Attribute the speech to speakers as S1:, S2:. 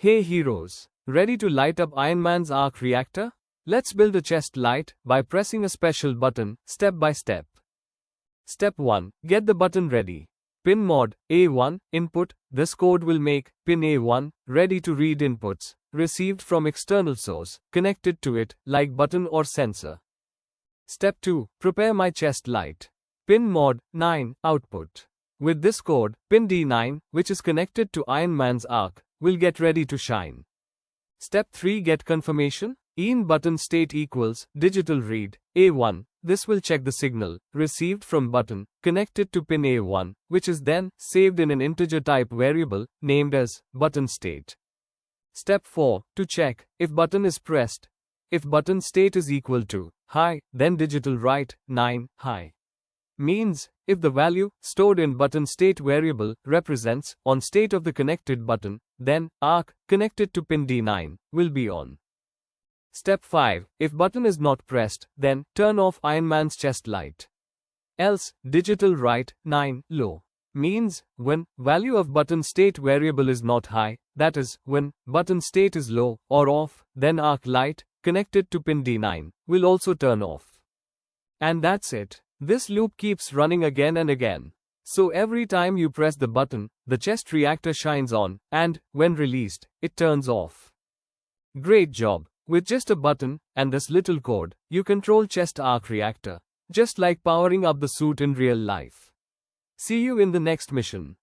S1: Hey heroes, ready to light up Ironman's arc reactor? Let's build a chest light by pressing a special button, step by step. Step 1. Get the button ready. Pin mod A1 input. This code will make pin A1 ready to read inputs received from external source connected to it, like button or sensor. Step 2. Prepare my chest light. Pin mod 9 output. With this code, pin D9, which is connected to Ironman's arc, will get ready to shine. Step 3. Get confirmation. In button state equals digital read A1. This will check the signal received from button connected to pin A1, which is then saved in an integer type variable named as button state. Step 4. To check if button is pressed. If button state is equal to high, then digital write 9 high. Means, if the value stored in button state variable represents on state of the connected button, then arc connected to pin D9 will be on. Step 5. If button is not pressed, then turn off Ironman's chest light. Else, digital write 9 low. Means, when value of button state variable is not high, that is, when button state is low or off, then arc light connected to pin D9 will also turn off. And that's it. This loop keeps running again and again. So every time you press the button, the chest reactor shines on, and, when released, it turns off. Great job! With just a button, and this little code, you control chest arc reactor, just like powering up the suit in real life. See you in the next mission.